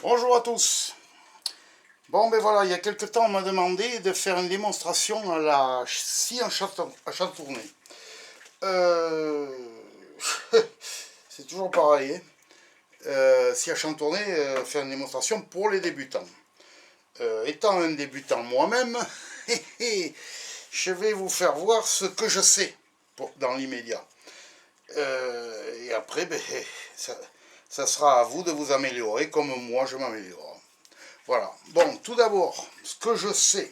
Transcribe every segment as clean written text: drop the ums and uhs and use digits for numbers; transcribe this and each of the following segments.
Bonjour à tous. Bon ben voilà, il y a quelque temps on m'a demandé de faire une démonstration à la scie à chantourner. C'est toujours pareil, hein. Scie à chantourner, faire une démonstration pour les débutants. Étant un débutant moi-même, je vais vous faire voir ce que je sais dans l'immédiat. Et après, ben, ça sera à vous de vous améliorer comme moi je m'améliore. Voilà. Bon, tout d'abord, ce que je sais.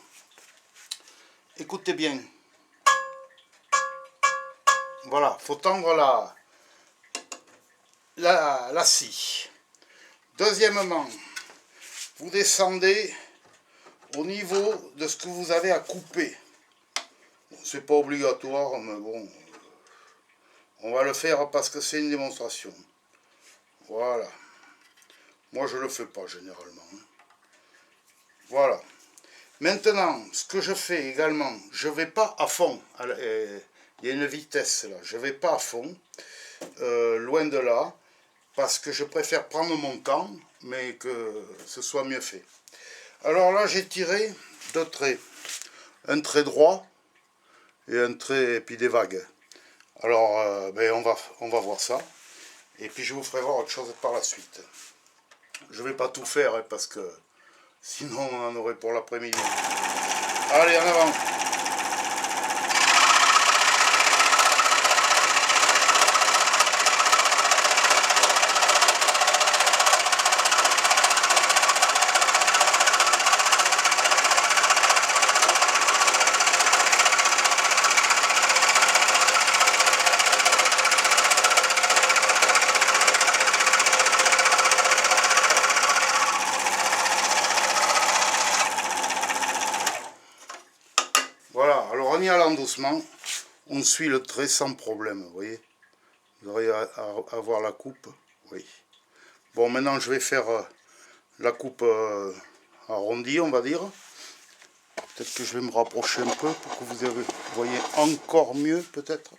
Écoutez bien. Voilà, faut tendre la scie. Deuxièmement, vous descendez au niveau de ce que vous avez à couper. C'est pas obligatoire, mais bon, on va le faire parce que c'est une démonstration. Voilà. Moi, je le fais pas généralement. Voilà. Maintenant, ce que je fais également, je ne vais pas à fond. Il y a une vitesse là, je ne vais pas à fond, loin de là, parce que je préfère prendre mon temps, mais que ce soit mieux fait. Alors là, j'ai tiré deux traits. Un trait droit et un trait, et puis des vagues. Alors, ben on va voir ça. Et puis je vous ferai voir autre chose par la suite. Je ne vais pas tout faire, hein, parce que sinon on en aurait pour l'après-midi. Allez, en avant. Voilà, alors en y allant doucement, on suit le trait sans problème, vous voyez. Vous aurez à voir la coupe, oui. Bon, maintenant je vais faire la coupe arrondie, on va dire. Peut-être que je vais me rapprocher un peu pour que vous voyez encore mieux, peut-être.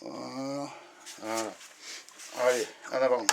Voilà, voilà. Allez, en avant.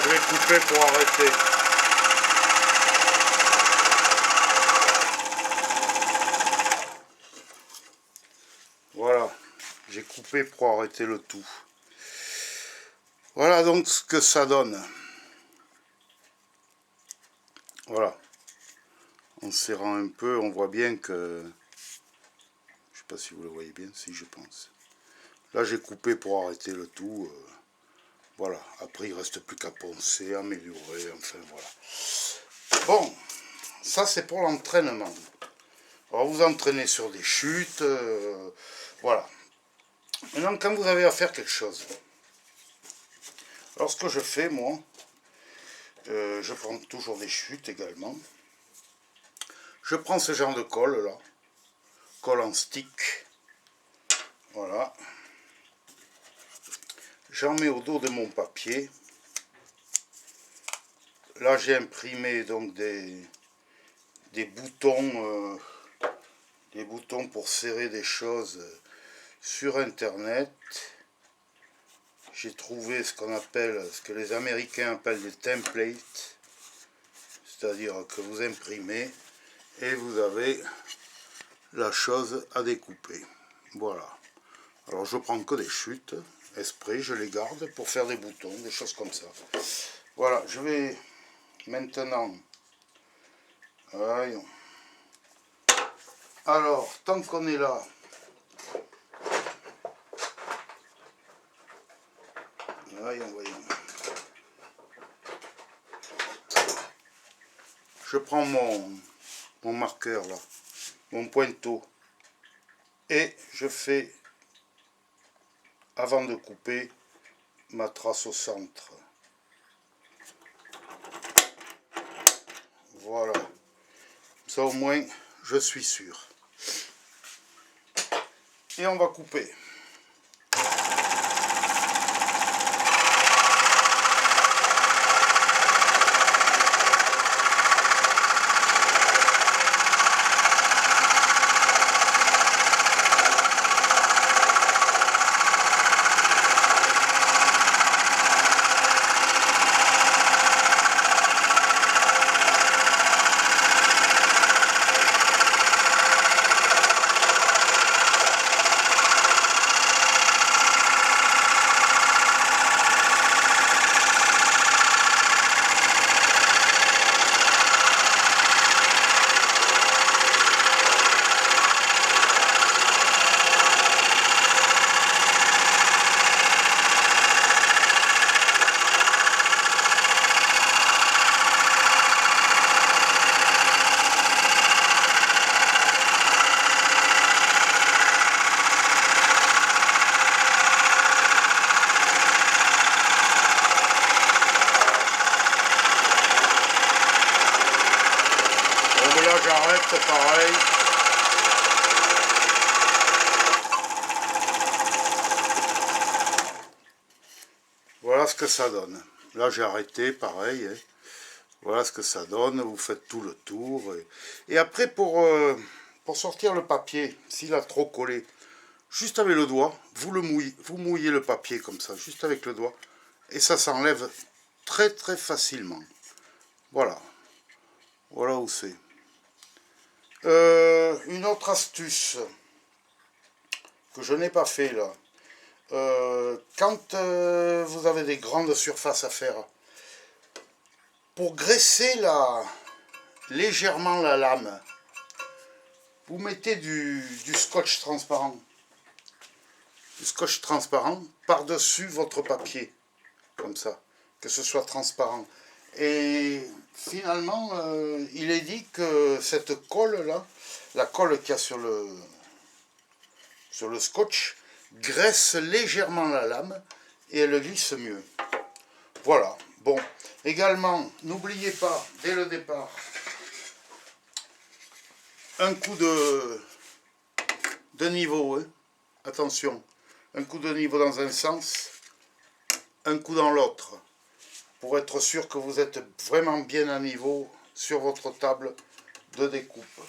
Je vais couper pour arrêter. Voilà, j'ai coupé pour arrêter le tout. Voilà donc ce que ça donne. Voilà. En serrant un peu, on voit bien que... Je sais pas si vous le voyez bien, si je pense. Là j'ai coupé pour arrêter le tout. Voilà, après il ne reste plus qu'à poncer, améliorer, enfin voilà. Bon, ça c'est pour l'entraînement. Alors vous entraînez sur des chutes, voilà. Maintenant quand vous avez à faire quelque chose, alors ce que je fais moi, je prends toujours des chutes également. Je prends ce genre de colle là, colle en stick, voilà. J'en mets au dos de mon papier. Là j'ai imprimé donc des boutons, pour serrer des choses sur internet. J'ai trouvé ce qu'on appelle, ce que les Américains appellent des templates, c'est-à-dire que vous imprimez et vous avez la chose à découper. Voilà. Alors je prends que des chutes, exprès, je les garde pour faire des boutons, des choses comme ça. Voilà, je vais maintenant, voyons, Alors, tant qu'on est là, voyons. Je prends mon marqueur là, mon pointeau, et je fais, avant de couper, ma trace au centre. Voilà. Ça au moins, je suis sûr. Et on va couper. J'arrête, c'est pareil. Voilà ce que ça donne. Là j'ai arrêté, pareil. Hein. Voilà ce que ça donne. Vous faites tout le tour. Et après pour sortir le papier, s'il a trop collé, juste avec le doigt, vous mouillez le papier comme ça, juste avec le doigt. Et ça s'enlève très très facilement. Voilà. Voilà où c'est. Une autre astuce que je n'ai pas fait là, quand vous avez des grandes surfaces à faire, pour graisser légèrement la lame, vous mettez du scotch transparent par-dessus votre papier, comme ça, que ce soit transparent. Et finalement, il est dit que cette colle là, la colle qu'il y a sur le scotch, graisse légèrement la lame et elle glisse mieux. Voilà. Bon, également, n'oubliez pas, dès le départ, un coup de niveau, hein. Attention, un coup de niveau dans un sens, un coup dans l'autre, pour être sûr que vous êtes vraiment bien à niveau sur votre table de découpe.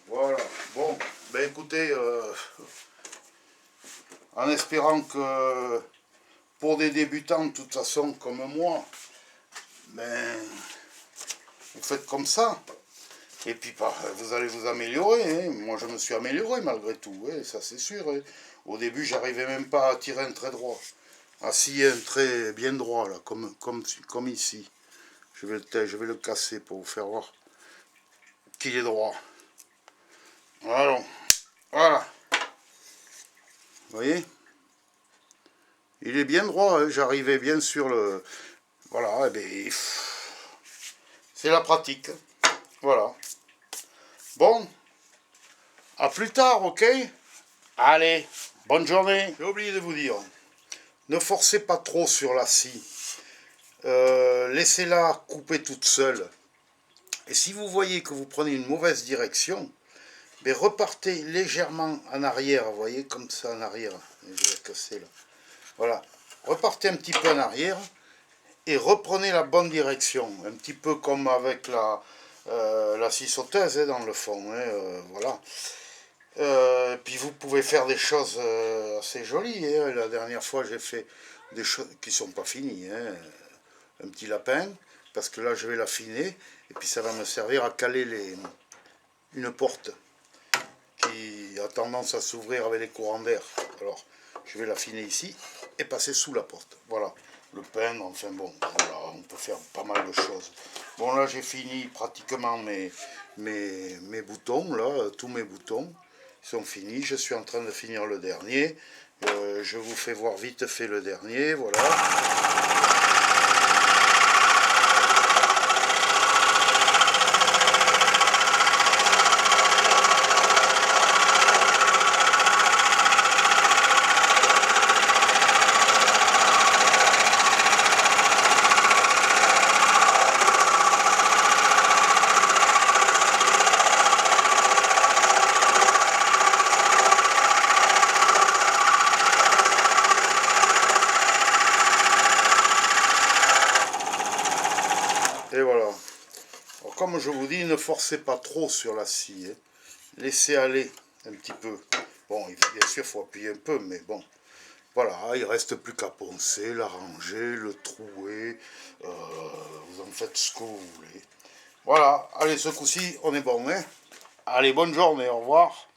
Voilà, bon, ben écoutez, en espérant que pour des débutants, de toute façon, comme moi, ben, vous faites comme ça. Et puis vous allez vous améliorer. Hein. Moi je me suis amélioré malgré tout, hein, ça c'est sûr. Hein. Au début j'arrivais même pas à tirer un trait droit. Ah si, un trait bien droit là, comme ici. Je vais le casser pour vous faire voir qu'il est droit. Voilà. Voilà. Vous voyez? Il est bien droit, hein. J'arrivais bien sur le... Voilà, et bien, c'est la pratique. Voilà. Bon, à plus tard, ok? Allez, bonne journée. J'ai oublié de vous dire, ne forcez pas trop sur la scie. Laissez-la couper toute seule. Et si vous voyez que vous prenez une mauvaise direction, mais repartez légèrement en arrière, vous voyez, comme ça en arrière. Je vais casser là. Voilà. Repartez un petit peu en arrière et reprenez la bonne direction. Un petit peu comme avec la scie sauteuse hein, dans le fond. Hein, voilà. Puis vous pouvez faire des choses assez jolies. Hein. La dernière fois, j'ai fait des choses qui ne sont pas finies. Hein. Un petit lapin, parce que là, je vais l'affiner. Et puis ça va me servir à caler une porte qui a tendance à s'ouvrir avec les courants d'air. Alors, je vais l'affiner ici et passer sous la porte. Voilà. le peindre, enfin bon, voilà, on peut faire pas mal de choses. Bon, là j'ai fini pratiquement mes boutons, là, tous mes boutons sont finis. Je suis en train de finir le dernier. Je vous fais voir vite fait le dernier, voilà. Et voilà. Alors, comme je vous dis, ne forcez pas trop sur la scie. Hein. Laissez aller un petit peu. Bon, bien sûr, il faut appuyer un peu, mais bon. Voilà, il ne reste plus qu'à poncer, l'arranger, le trouer. Vous en faites ce que vous voulez. Voilà, allez, ce coup-ci, on est bon. Hein. Allez, bonne journée, au revoir.